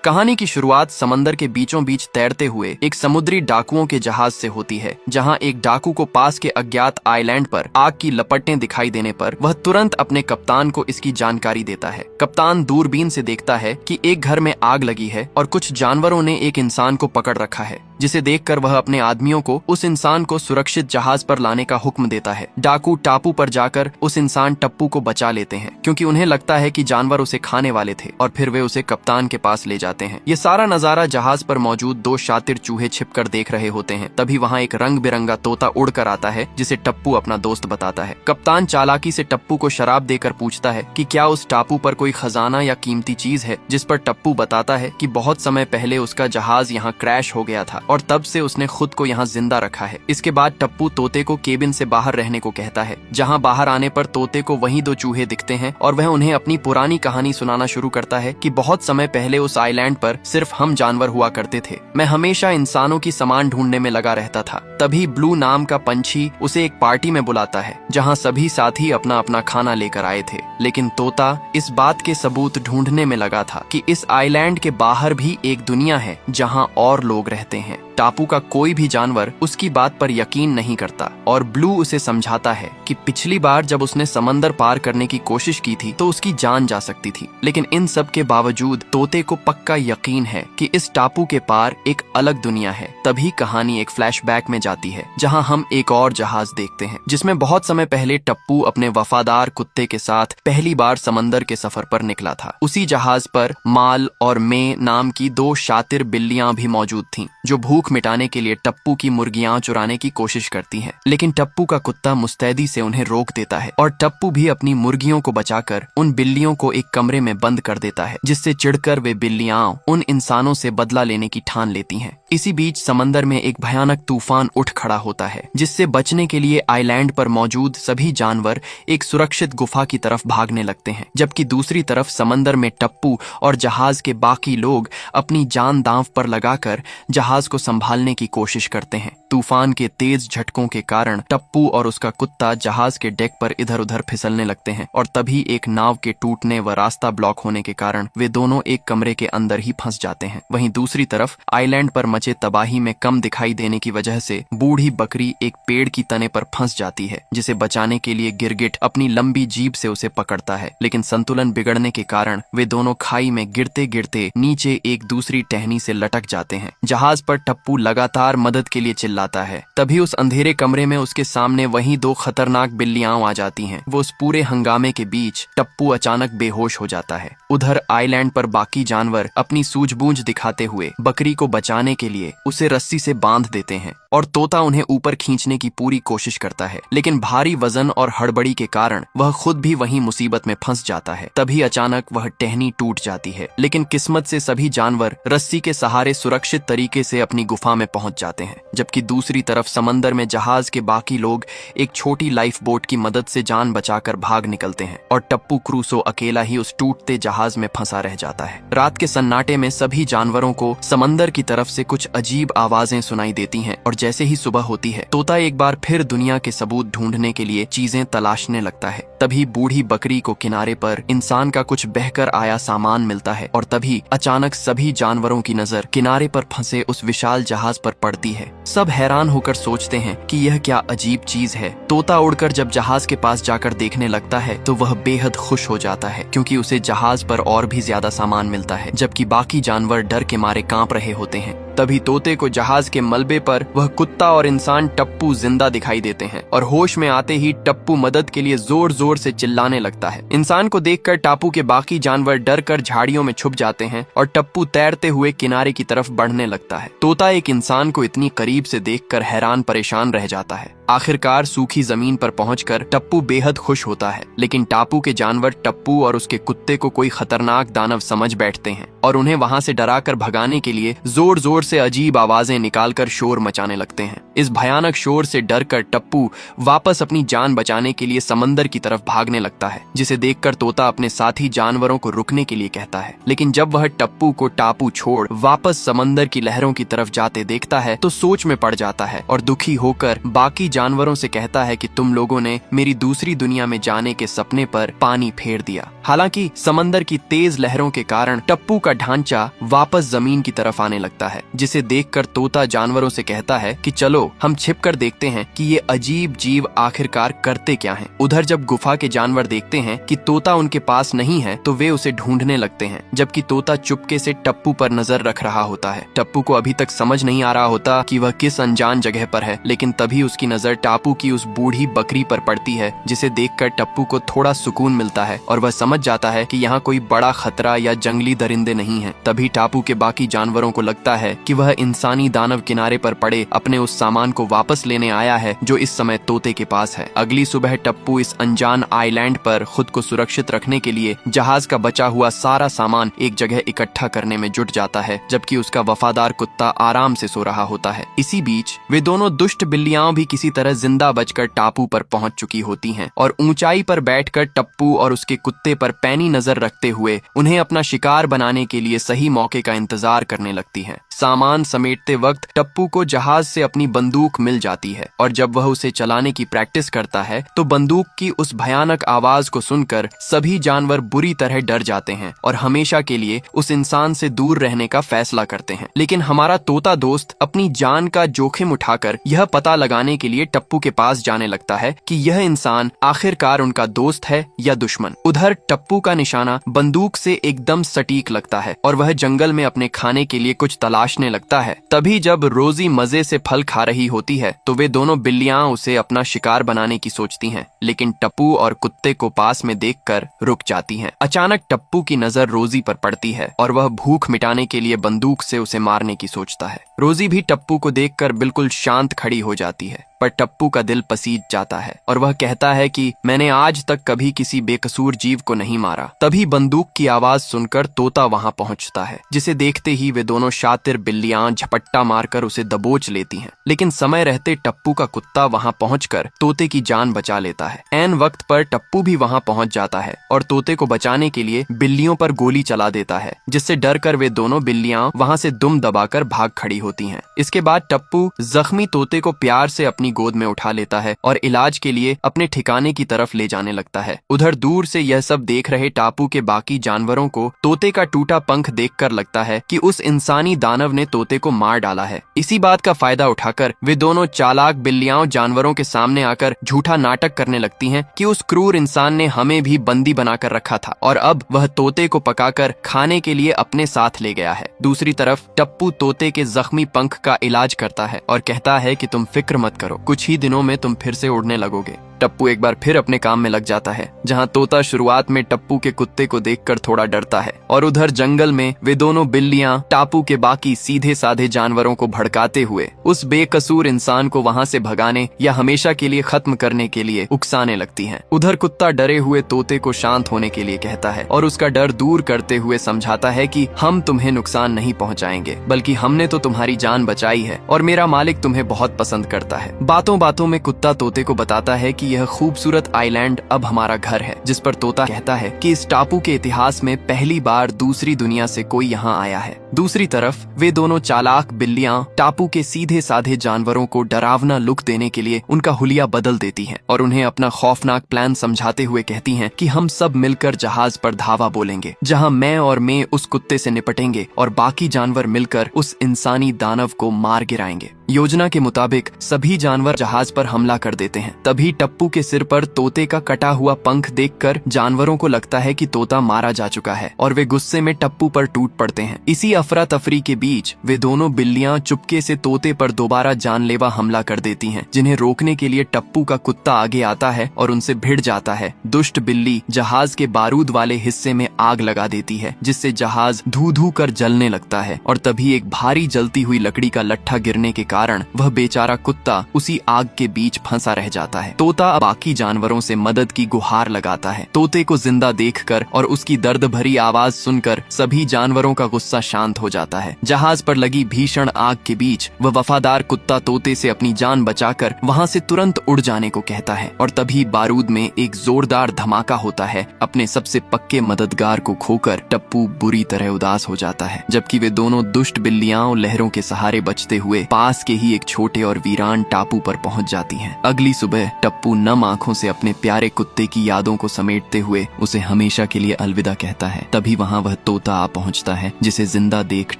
कहानी की शुरुआत समंदर के बीचों बीच तैरते हुए एक समुद्री डाकुओं के जहाज से होती है, जहां एक डाकू को पास के अज्ञात आइलैंड पर आग की लपटें दिखाई देने पर वह तुरंत अपने कप्तान को इसकी जानकारी देता है। कप्तान दूरबीन से देखता है कि एक घर में आग लगी है और कुछ जानवरों ने एक इंसान को पकड़ रखा है, जिसे देखकर वह अपने आदमियों को उस इंसान को सुरक्षित जहाज पर लाने का हुक्म देता है। डाकू टापू पर जाकर उस इंसान टप्पू को बचा लेते हैं, क्योंकि उन्हें लगता है कि जानवर उसे खाने वाले थे, और फिर वे उसे कप्तान के पास ले जाते हैं। ये सारा नजारा जहाज पर मौजूद दो शातिर चूहे छिपकर देख रहे होते हैं। तभी वहाँ एक रंग बिरंगा तोता उड़कर आता है, जिसे टप्पू अपना दोस्त बताता है। कप्तान चालाकी से टप्पू को शराब देकर पूछता है कि क्या उस टापू पर कोई खजाना या कीमती चीज है, जिस पर टप्पू बताता है कि बहुत समय पहले उसका जहाज यहाँ क्रैश हो गया था और तब से उसने खुद को यहाँ जिंदा रखा है। इसके बाद टप्पू तोते को केबिन से बाहर रहने को कहता है, जहाँ बाहर आने पर तोते को वही दो चूहे दिखते हैं और वह उन्हें अपनी पुरानी कहानी सुनाना शुरू करता है कि बहुत समय पहले उस आइलैंड पर सिर्फ हम जानवर हुआ करते थे। मैं हमेशा इंसानों की सामान ढूंढने में लगा रहता था। तभी ब्लू नाम का पंछी उसे एक पार्टी में बुलाता है, जहाँ सभी साथी अपना अपना खाना लेकर आए थे। लेकिन तोता इस बात के सबूत ढूंढने में लगा था कि इस आइलैंड के बाहर भी एक दुनिया है जहाँ और लोग रहते हैं। टापू का कोई भी जानवर उसकी बात पर यकीन नहीं करता और ब्लू उसे समझाता है कि पिछली बार जब उसने समंदर पार करने की कोशिश की थी तो उसकी जान जा सकती थी। लेकिन इन सब के बावजूद तोते को पक्का यकीन है कि इस टापू के पार एक अलग दुनिया है। तभी कहानी एक फ्लैशबैक में जाती है, जहां हम एक और जहाज देखते हैं, जिसमें बहुत समय पहले टप्पू अपने वफादार कुत्ते के साथ पहली बार समंदर के सफर पर निकला था। उसी जहाज पर माल और मे नाम की दो शातिर बिल्लियां भी मौजूद थीं, जो भूख मिटाने के लिए टप्पू की मुर्गियां चुराने की कोशिश करती हैं। लेकिन टप्पू का कुत्ता मुस्तैदी से उन्हें रोक देता है और टप्पू भी अपनी मुर्गियों को बचाकर उन बिल्लियों को एक कमरे में बंद कर देता है, जिससे चिढ़कर वे बिल्लियां उन इंसानों से बदला लेने की ठान लेती हैं। इसी बीच समंदर में एक भयानक तूफान उठ खड़ा होता है, जिससे बचने के लिए आइलैंड पर मौजूद सभी जानवर एक सुरक्षित गुफा की तरफ भागने लगते हैं, जबकि दूसरी तरफ समंदर में टप्पू और जहाज के बाकी लोग अपनी जान दांव पर लगाकर जहाज को संभालने की कोशिश करते हैं। तूफान के तेज झटकों के कारण टप्पू और उसका कुत्ता जहाज के डेक पर इधर उधर फिसलने लगते हैं और तभी एक नाव के टूटने व रास्ता ब्लॉक होने के कारण वे दोनों एक कमरे के अंदर ही फंस जाते हैं। वहीं दूसरी तरफ आइलैंड पर मचे तबाही में कम दिखाई देने की वजह से बूढ़ी बकरी एक पेड़ की तने पर फंस जाती है, जिसे बचाने के लिए गिरगिट अपनी लंबी जीभ से उसे पकड़ता है। लेकिन संतुलन बिगड़ने के कारण वे दोनों खाई में गिरते गिरते नीचे एक दूसरी टहनी से लटक जाते हैं। जहाज पर टप्पू लगातार मदद के लिए चिल्लाता है। तभी उस अंधेरे कमरे में उसके सामने वही दो खतरनाक बिल्लियां आ जाती हैं। वो उस पूरे हंगामे के बीच टप्पू अचानक बेहोश हो जाता है। उधर आइलैंड पर बाकी जानवर अपनी सूझबूझ दिखाते हुए बकरी को बचाने के लिए उसे रस्सी से बांध देते हैं और तोता उन्हें ऊपर खींचने की पूरी कोशिश करता है, लेकिन भारी वजन और हड़बड़ी के कारण वह खुद भी वही मुसीबत में फंस जाता है। तभी अचानक वह टहनी टूट जाती है, लेकिन किस्मत से सभी जानवर रस्सी के सहारे सुरक्षित तरीके से अपनी गुफा में पहुंच जाते हैं। जबकि दूसरी तरफ समंदर में जहाज के बाकी लोग एक छोटी लाइफ बोट की मदद से जान बचाकर भाग निकलते हैं और टप्पू क्रूसो अकेला ही उस टूटते जहाज में फंसा रह जाता है। रात के सन्नाटे में सभी जानवरों को समंदर की तरफ से कुछ अजीब आवाजें सुनाई देती हैं और जैसे ही सुबह होती है, तोता एक बार फिर दुनिया के सबूत ढूंढने के लिए चीजें तलाशने लगता है। तभी बूढ़ी बकरी को किनारे पर इंसान का कुछ बहकर आया सामान मिलता है और तभी अचानक सभी जानवरों की नजर किनारे पर फंसे उस विशाल जहाज पर पड़ती है। सब हैरान होकर सोचते हैं कि यह क्या अजीब चीज है। तोता उड़कर जब जहाज के पास जाकर देखने लगता है तो वह बेहद खुश हो जाता है, क्योंकि उसे जहाज पर और भी ज्यादा सामान मिलता है, जबकि बाकी जानवर डर के मारे कांप रहे होते हैं। तभी तोते को जहाज के मलबे पर वह कुत्ता और इंसान टप्पू जिंदा दिखाई देते हैं और होश में आते ही टप्पू मदद के लिए जोर जोर से चिल्लाने लगता है। इंसान को देखकर टापू के बाकी जानवर डर कर झाड़ियों में छुप जाते हैं और टप्पू तैरते हुए किनारे की तरफ बढ़ने लगता है। तोता एक इंसान को इतनी करीब से देखकर हैरान परेशान रह जाता है। आखिरकार सूखी जमीन पर पहुंचकर टप्पू बेहद खुश होता है, लेकिन टापू के जानवर टप्पू और उसके कुत्ते को कोई खतरनाक दानव समझ बैठते हैं और उन्हें वहां से डराकर भगाने के लिए जोर जोर से अजीब आवाजें निकालकर शोर मचाने लगते हैं। इस भयानक शोर से डरकर टप्पू वापस अपनी जान बचाने के लिए समंदर की तरफ भागने लगता है, जिसे देखकर तोता अपने साथी जानवरों को रुकने के लिए कहता है। लेकिन जब वह टप्पू को टापू छोड़ वापस समंदर की लहरों की तरफ जाते देखता है तो सोच में पड़ जाता है और दुखी होकर बाकी जानवरों से कहता है कि तुम लोगों ने मेरी दूसरी दुनिया में जाने के सपने पर पानी फेर दिया। हालांकि समंदर की तेज लहरों के कारण टप्पू का ढांचा वापस जमीन की तरफ आने लगता है, जिसे देखकर तोता जानवरों से कहता है कि चलो हम छिपकर देखते हैं कि ये अजीब जीव आखिरकार करते क्या हैं। उधर जब गुफा के जानवर देखते हैं कि तोता उनके पास नहीं है तो वे उसे ढूंढने लगते हैं, जबकि तोता चुपके से टप्पू पर नजर रख रहा होता है। टप्पू को अभी तक समझ नहीं आ रहा होता कि वह किस अनजान जगह पर है, लेकिन तभी उसकी नजर टापू की उस बूढ़ी बकरी पर पड़ती है, जिसे देखकर टप्पू को थोड़ा सुकून मिलता है और वह समझ जाता है कि यहाँ कोई बड़ा खतरा या जंगली दरिंदे नहीं हैं। तभी टापू के बाकी जानवरों को लगता है कि वह इंसानी दानव किनारे पर पड़े अपने उस सामान को वापस लेने आया है जो इस समय तोते के पास है। अगली सुबह टप्पू इस अनजान आइलैंड पर खुद को सुरक्षित रखने के लिए जहाज का बचा हुआ सारा सामान एक जगह इकट्ठा करने में जुट जाता है, जबकि उसका वफादार कुत्ता आराम से सो रहा होता है। इसी बीच वे दोनों दुष्ट बिल्लियां भी किसी तरह जिंदा बचकर टापू पर पहुंच चुकी होती हैं और ऊंचाई पर बैठकर टप्पू और उसके कुत्ते पर पैनी नजर रखते हुए उन्हें अपना शिकार बनाने के लिए सही मौके का इंतजार करने लगती हैं। सामान समेटते वक्त टप्पू को जहाज से अपनी बंदूक मिल जाती है और जब वह उसे चलाने की प्रैक्टिस करता है तो बंदूक की उस भयानक आवाज को सुनकर सभी जानवर बुरी तरह डर जाते हैं और हमेशा के लिए उस इंसान से दूर रहने का फैसला करते हैं। लेकिन हमारा तोता दोस्त अपनी जान का जोखिम उठाकर यह पता लगाने के लिए टप्पू के पास जाने लगता है कि यह इंसान आखिरकार उनका दोस्त है या दुश्मन। उधर टप्पू का निशाना बंदूक से एकदम सटीक लगता है और वह जंगल में अपने खाने के लिए कुछ तलाशने लगता है। तभी जब रोजी मजे से फल खा रही होती है तो वे दोनों बिल्लियां उसे अपना शिकार बनाने की सोचती हैं, लेकिन टप्पू और कुत्ते को पास में देखकर रुक जाती हैं। अचानक टप्पू की नजर रोजी पर पड़ती है और वह भूख मिटाने के लिए बंदूक से उसे मारने की सोचता है। रोजी भी टप्पू को देखकर बिल्कुल शांत खड़ी हो जाती है, पर टप्पू का दिल पसीज जाता है और वह कहता है कि मैंने आज तक कभी किसी बेकसूर जीव को नहीं मारा। तभी बंदूक की आवाज सुनकर तोता वहां पहुंचता है, जिसे देखते ही वे दोनों शातिर बिल्लियां झपट्टा मारकर उसे दबोच लेती हैं। लेकिन समय रहते टप्पू का कुत्ता वहां पहुंचकर तोते की जान बचा लेता है। ऐन वक्त पर टप्पू भी वहां पहुंच जाता है और तोते को बचाने के लिए बिल्लियों पर गोली चला देता है, जिससे डर कर वे दोनों बिल्लियां वहां से दुम दबाकर भाग खड़ी होती हैं। इसके बाद टप्पू जख्मी तोते को प्यार से अपनी गोद में उठा लेता है और इलाज के लिए अपने ठिकाने की तरफ ले जाने लगता है। उधर दूर से यह सब देख रहे टापू के बाकी जानवरों को तोते का टूटा पंख देखकर लगता है कि उस इंसानी दानव ने तोते को मार डाला है। इसी बात का फायदा उठाकर वे दोनों चालाक बिल्लियां जानवरों के सामने आकर झूठा नाटक करने लगती हैं कि उस क्रूर इंसान ने हमें भी बंदी बनाकर रखा था और अब वह तोते को पकाकर खाने के लिए अपने साथ ले गया है। दूसरी तरफ टप्पू तोते के जख्मी पंख का इलाज करता है और कहता है कि तुम फिक्र मत करो, कुछ ही दिनों में तुम फिर से उड़ने लगोगे। टप्पू एक बार फिर अपने काम में लग जाता है, जहां तोता शुरुआत में टप्पू के कुत्ते को देखकर थोड़ा डरता है और उधर जंगल में वे दोनों बिल्लियां टापू के बाकी सीधे साधे जानवरों को भड़काते हुए उस बेकसूर इंसान को वहां से भगाने या हमेशा के लिए खत्म करने के लिए उकसाने लगती हैं। उधर कुत्ता डरे हुए तोते को शांत होने के लिए कहता है और उसका डर दूर करते हुए समझाता है कि हम तुम्हें नुकसान नहीं पहुंचाएंगे, बल्कि हमने तो तुम्हारी जान बचाई है और मेरा मालिक तुम्हें बहुत पसंद करता है। बातों बातों में कुत्ता तोते को बताता है कि यह खूबसूरत आइलैंड अब हमारा घर है, जिस पर तोता कहता है कि इस टापू के इतिहास में पहली बार दूसरी दुनिया से कोई यहाँ आया है। दूसरी तरफ वे दोनों चालाक बिल्लियां टापू के सीधे साधे जानवरों को डरावना लुक देने के लिए उनका हुलिया बदल देती हैं और उन्हें अपना खौफनाक प्लान समझाते हुए कहती हैं कि हम सब मिलकर जहाज पर धावा बोलेंगे, जहां मैं और मैं उस कुत्ते से निपटेंगे और बाकी जानवर मिलकर उस इंसानी दानव को मार गिराएंगे। योजना के मुताबिक सभी जानवर जहाज पर हमला कर देते हैं। तभी टप्पू के सिर पर तोते का कटा हुआ पंख देखकर जानवरों को लगता है कि तोता मारा जा चुका है और वे गुस्से में टप्पू पर टूट पड़ते हैं। इसी अफरा तफरी के बीच वे दोनों बिल्लियां चुपके से तोते पर दोबारा जानलेवा हमला कर देती हैं, जिन्हें रोकने के लिए टप्पू का कुत्ता आगे आता है और उनसे भिड़ जाता है। दुष्ट बिल्ली जहाज के बारूद वाले हिस्से में आग लगा देती है, जिससे जहाज धू धू कर जलने लगता है और तभी एक भारी जलती हुई लकड़ी का लट्ठा गिरने के कारण वह बेचारा कुत्ता उसी आग के बीच फंसा रह जाता है। तोता बाकी जानवरों से मदद की गुहार लगाता है। तोते को जिंदा देखकर और उसकी दर्द भरी आवाज सुनकर सभी जानवरों का गुस्सा शांत हो जाता है। जहाज पर लगी भीषण आग के बीच वह वफादार कुत्ता तोते से अपनी जान बचाकर वहां से तुरंत उड़ जाने को कहता है और तभी बारूद में एक जोरदार धमाका होता है। अपने सबसे पक्के मददगार को खोकर टप्पू बुरी तरह उदास हो जाता है, जबकि वे दोनों दुष्ट बिल्लियां लहरों के सहारे बचते हुए पास के ही एक छोटे और वीरान टापू पर पहुंच जाती हैं। अगली सुबह टप्पू नम आंखों से अपने प्यारे कुत्ते की यादों को समेटते हुए उसे हमेशा के लिए अलविदा कहता है। तभी वहाँ वह तोता आ पहुँचता है, जिसे जिंदा देख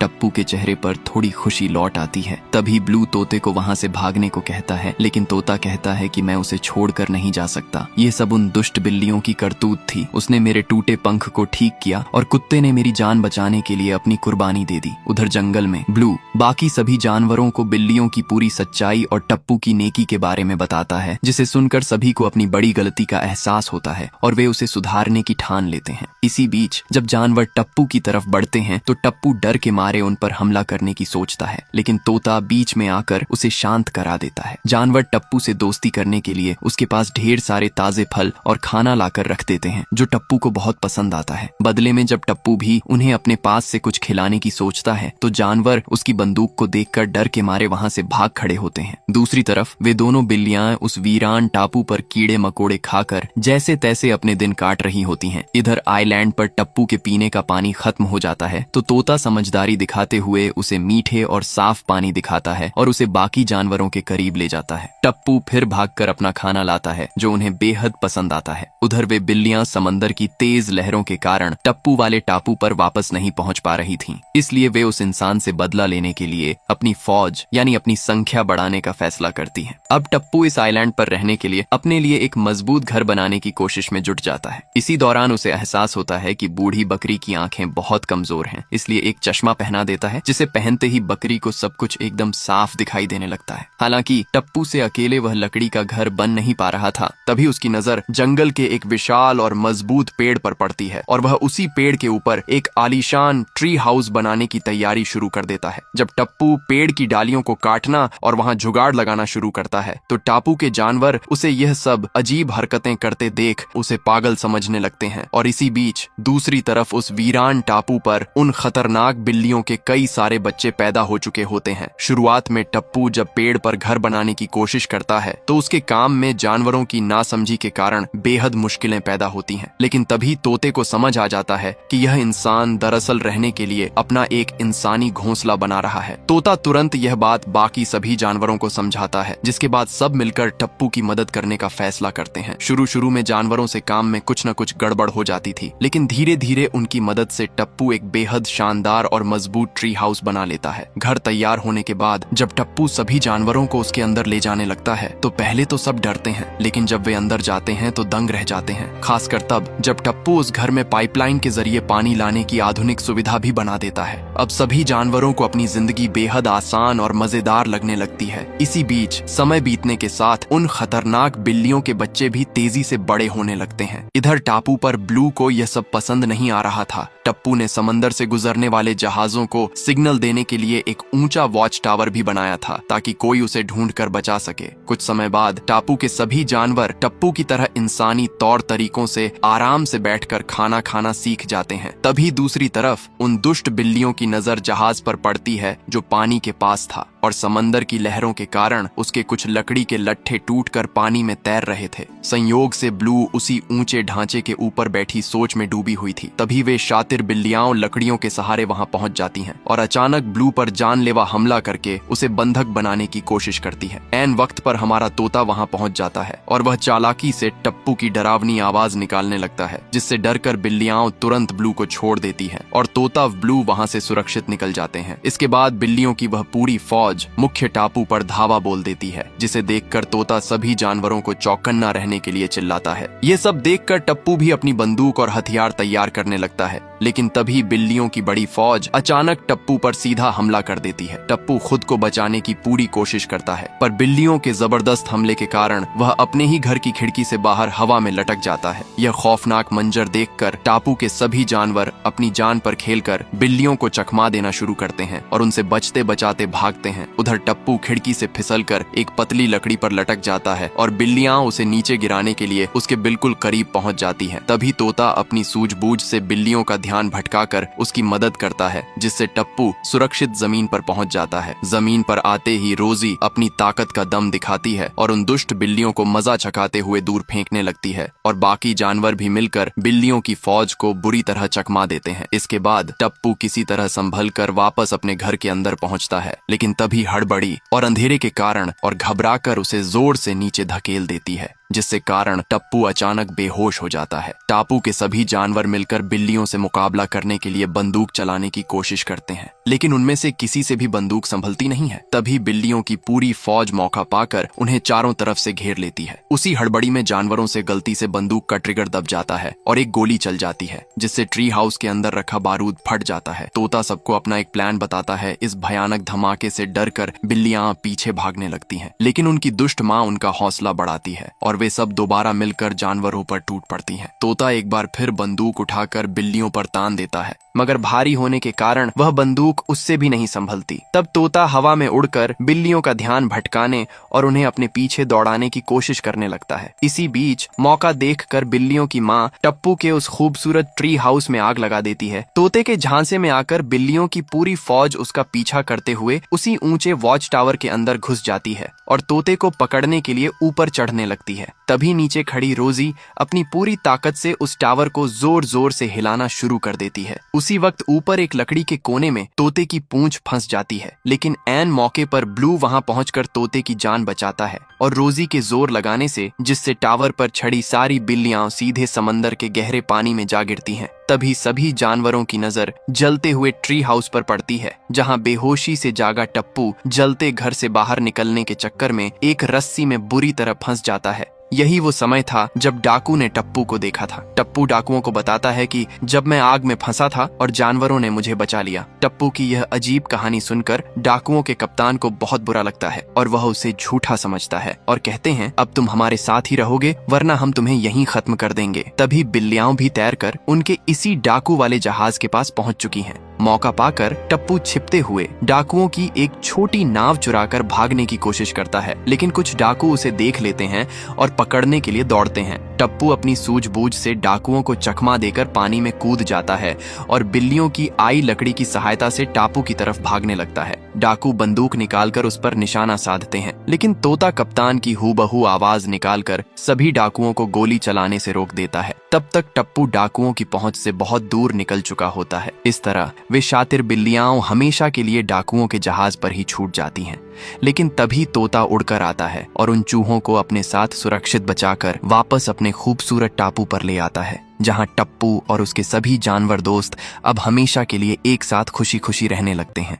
टप्पू के चेहरे पर थोड़ी खुशी लौट आती है। तभी ब्लू तोते को वहाँ से भागने को कहता है, लेकिन तोता कहता है कि मैं उसे छोड़कर नहीं जा सकता। ये सब उन दुष्ट बिल्लियों की करतूत थी। उसने मेरे टूटे पंख को ठीक किया और कुत्ते ने मेरी जान बचाने के लिए अपनी कुर्बानी दे दी। उधर जंगल में ब्लू बाकी सभी जानवरों को बिल्लियों की पूरी सच्चाई और टप्पू की नेकी के बारे में बताता है, जिसे सुनकर सभी को अपनी बड़ी गलती का एहसास होता है और वे उसे सुधारने की ठान लेते हैं। इसी बीच जब जानवर टप्पू की तरफ बढ़ते हैं तो टप्पू डर के मारे उन पर हमला करने की सोचता है, लेकिन तोता बीच में आकर उसे शांत करा देता है। जानवर टप्पू से दोस्ती करने के लिए उसके पास ढेर सारे ताजे फल और खाना लाकर रख देते हैं, जो टप्पू को बहुत पसंद आता है। बदले में जब टप्पू भी उन्हें अपने पास से कुछ खिलाने की सोचता है तो जानवर उसकी बंदूक को देखकर डर के मारे वहां से भाग खड़े होते हैं। दूसरी तरफ वे दोनों बिल्लियां उस वीरान टापू पर कीड़े मकोड़े खाकर जैसे तैसे अपने दिन काट रही होती हैं। इधर आइलैंड पर टप्पू के पीने का पानी खत्म हो जाता है तो तोता समझदारी दिखाते हुए उसे मीठे और साफ पानी दिखाता है और उसे बाकी जानवरों के करीब ले जाता है। टप्पू फिर भागकर अपना खाना लाता है, जो उन्हें बेहद पसंद आता है। उधर वे बिल्लियां समंदर की तेज लहरों के कारण टप्पू वाले टापू पर वापस नहीं पहुंच पा रही थीं। इसलिए वे उस इंसान से बदला लेने के लिए अपनी फौज यानी अपनी संख्या बढ़ाने का फैसला करती हैं। अब टप्पू इस आइलैंड पर रहने के लिए अपने लिए एक मजबूत घर बनाने की कोशिश में जुट जाता है। इसी दौरान उसे एहसास होता है कि बूढ़ी बकरी की आंखें बहुत कमजोर हैं, इसलिए एक चश्मा पहना देता है, जिसे पहनते ही बकरी को सब कुछ एकदम साफ दिखाई देने लगता है। हालांकि टप्पू से अकेले वह लकड़ी का घर बन नहीं पा रहा था। तभी उसकी नजर जंगल के एक विशाल और मजबूत पेड़ पर पड़ती है और वह उसी पेड़ के ऊपर एक आलीशान ट्री हाउस बनाने की तैयारी शुरू कर देता है। जब टप्पू पेड़ की डालियों को काटना और वहां जुगाड़ लगाना शुरू करता है तो टापू के जानवर उसे यह सब अजीब हरकतें करते देख उसे पागल समझने लगते हैं। और इसी बीच दूसरी तरफ उस वीरान टापू पर उन खतरनाक बिल्लियों के कई सारे बच्चे पैदा हो चुके होते हैं। शुरुआत में टप्पू जब पेड़ पर घर बनाने की कोशिश करता है तो उसके काम में जानवरों की नासमझी के कारण बेहद मुश्किलें पैदा होती हैं, लेकिन तभी तोते को समझ आ जाता है कि यह इंसान दरअसल रहने के लिए अपना एक इंसानी घोंसला बना रहा है। तोता तुरंत यह बात बाकी सभी जानवरों को समझाता है, जिसके बाद सब मिलकर टप्पू की मदद करने का फैसला करते हैं। शुरू में जानवरों से काम में कुछ न कुछ गड़बड़ हो जाती थी, लेकिन धीरे धीरे उनकी मदद से टप्पू एक बेहद शानदार और मजबूत ट्री हाउस बना लेता है। घर तैयार होने के बाद जब टप्पू सभी जानवरों को उसके अंदर ले जाने लगता है तो पहले तो सब डरते हैं, लेकिन जब वे अंदर जाते हैं तो दंग रह जाते हैं, खासकर तब जब टप्पू उस घर में पाइपलाइन के जरिए पानी लाने की आधुनिक सुविधा भी बना देता है। अब सभी जानवरों को अपनी जिंदगी बेहद आसान और मजेदार लगने लगती है। इसी बीच समय बीतने के साथ उन खतरनाक बिल्लियों के बच्चे भी तेजी से बड़े होने लगते हैं। इधर टापू पर ब्लू को यह सब पसंद नहीं आ रहा था। टप्पू ने समंदर से गुजरने वाले जहाजों को सिग्नल देने के लिए एक ऊंचा वॉच टावर भी बनाया था ताकि कोई उसे ढूंढ कर बचा सके। कुछ समय बाद टापू के सभी जानवर टप्पू की तरह इंसानी तौर तरीकों से आराम से बैठकर खाना खाना सीख जाते हैं। तभी दूसरी तरफ उन दुष्ट बिल्लियों की नजर जहाज पर पड़ती है जो पानी के पास था और समंदर की लहरों के कारण उसके कुछ लकड़ी के लट्ठे टूटकर पानी में तैर रहे थे। संयोग से ब्लू उसी ऊंचे ढांचे के ऊपर बैठी सोच में डूबी हुई थी। तभी वे शातिर बिल्लियां लकड़ियों के सहारे वहां पहुंच जाती हैं और अचानक ब्लू पर जानलेवा हमला करके उसे बंधक बनाने की कोशिश करती है। ऐन वक्त पर हमारा तोता वहां पहुंच जाता है और वह चालाकी से टप्पू की डरावनी आवाज निकालने लगता है, जिससे डरकर बिल्लियां तुरंत ब्लू को छोड़ देती हैं और तोता ब्लू वहां से सुरक्षित निकल जाते हैं। इसके बाद बिल्लियों की वह पूरी फौज मुख्य टापू पर धावा बोल देती है, जिसे देखकर तोता सभी जानवरों को चौकन्ना रहने के लिए चिल्लाता है। ये सब देखकर टप्पू भी अपनी बंदूक और हथियार तैयार करने लगता है, लेकिन तभी बिल्लियों की बड़ी फौज अचानक टप्पू पर सीधा हमला कर देती है। टप्पू खुद को बचाने की पूरी कोशिश करता है, पर बिल्लियों के जबरदस्त हमले के कारण वह अपने ही घर की खिड़की से बाहर हवा में लटक जाता है। यह खौफनाक मंजर देखकर टापू के सभी जानवर अपनी जान पर खेलकर बिल्लियों को चकमा देना शुरू करते हैं और उनसे बचते बचाते भागते हैं। उधर टप्पू खिड़की से फिसलकर एक पतली लकड़ी पर लटक जाता है और बिल्लियां उसे नीचे गिराने के लिए उसके बिल्कुल करीब पहुंच जाती हैं। तभी तोता अपनी सूझबूझ से बिल्लियों का ध्यान भटकाकर उसकी मदद करता है, जिससे टप्पू सुरक्षित जमीन पर पहुंच जाता है। जमीन पर आते ही रोजी अपनी ताकत का दम दिखाती है और उन दुष्ट बिल्लियों को मजा चखाते हुए दूर फेंकने लगती है और बाकी जानवर भी मिलकर बिल्लियों की फौज को बुरी तरह चकमा देते हैं। इसके बाद टप्पू किसी तरह संभल कर वापस अपने घर के अंदर पहुंचता है, लेकिन तभी हड़बड़ी और अंधेरे के कारण और घबराकर उसे जोर से नीचे धकेल देती है, जिससे कारण टप्पू अचानक बेहोश हो जाता है। टापू के सभी जानवर मिलकर बिल्लियों से मुकाबला करने के लिए बंदूक चलाने की कोशिश करते हैं, लेकिन उनमें से किसी से भी बंदूक संभलती नहीं है। तभी बिल्लियों की पूरी फौज मौका पाकर उन्हें चारों तरफ से घेर लेती है। उसी हड़बड़ी में जानवरों से गलती से बंदूक का ट्रिगर दब जाता है और एक गोली चल जाती है, जिससे ट्री हाउस के अंदर रखा बारूद फट जाता है। तोता सबको अपना एक प्लान बताता है। इस भयानक धमाके से डरकर बिल्लियां पीछे भागने लगती हैं, लेकिन उनकी दुष्ट माँ उनका हौसला बढ़ाती है और वे सब दोबारा मिलकर जानवरों पर टूट पड़ती हैं। तोता एक बार फिर बंदूक उठाकर बिल्लियों पर तान देता है, मगर भारी होने के कारण वह बंदूक उससे भी नहीं संभलती। तब तोता हवा में उड़कर बिल्लियों का ध्यान भटकाने और उन्हें अपने पीछे दौड़ाने की कोशिश करने लगता है। इसी बीच मौका देखकर बिल्लियों की माँ टप्पू के उस खूबसूरत ट्री हाउस में आग लगा देती है। तोते के झांसे में आकर बिल्लियों की पूरी फौज उसका पीछा करते हुए उसी ऊंचे वॉच टावर के अंदर घुस जाती है और तोते को पकड़ने के लिए ऊपर चढ़ने लगती है। तभी नीचे खड़ी रोजी अपनी पूरी ताकत से उस टावर को जोर जोर से हिलाना शुरू कर देती है। उसी वक्त ऊपर एक लकड़ी के कोने में तोते की पूंछ फंस जाती है, लेकिन ऐन मौके पर ब्लू वहां पहुंचकर तोते की जान बचाता है और रोजी के जोर लगाने से जिससे टावर पर छड़ी सारी बिल्लियां सीधे समंदर के गहरे पानी में जा गिरती हैं। तभी सभी जानवरों की नजर जलते हुए ट्री हाउस पर पड़ती है, जहां बेहोशी से जागा टप्पू जलते घर से बाहर निकलने के चक्कर में एक रस्सी में बुरी तरह फंस जाता है। यही वो समय था जब डाकू ने टप्पू को देखा था। टप्पू डाकुओं को बताता है कि जब मैं आग में फंसा था और जानवरों ने मुझे बचा लिया। टप्पू की यह अजीब कहानी सुनकर डाकुओं के कप्तान को बहुत बुरा लगता है और वह उसे झूठा समझता है और कहते हैं, अब तुम हमारे साथ ही रहोगे वरना हम तुम्हें यहीं खत्म कर देंगे। तभी बिल्लियां भी तैरकर उनके इसी डाकू वाले जहाज के पास पहुंच चुकी हैं। मौका पाकर टप्पू छिपते हुए डाकुओं की एक छोटी नाव चुराकर भागने की कोशिश करता है, लेकिन कुछ डाकू उसे देख लेते हैं और पकड़ने के लिए दौड़ते हैं। टप्पू अपनी सूझबूझ से डाकुओं को चकमा देकर पानी में कूद जाता है और बिल्लियों की आई लकड़ी की सहायता से टापू की तरफ भागने लगता है। डाकू बंदूक निकालकर उस पर निशाना साधते हैं, लेकिन तोता कप्तान की हूबहू आवाज निकालकर सभी डाकुओं को गोली चलाने से रोक देता है। तब तक टप्पू डाकुओं की पहुंच से बहुत दूर निकल चुका होता है। इस तरह वे शातिर बिल्लियां हमेशा के लिए डाकुओं के जहाज पर ही छूट जाती हैं। लेकिन तभी तोता उड़कर आता है और उन चूहों को अपने साथ सुरक्षित बचाकर वापस अपने खूबसूरत टापू पर ले आता है, जहां टप्पू और उसके सभी जानवर दोस्त अब हमेशा के लिए एक साथ खुशी खुशी रहने लगते हैं।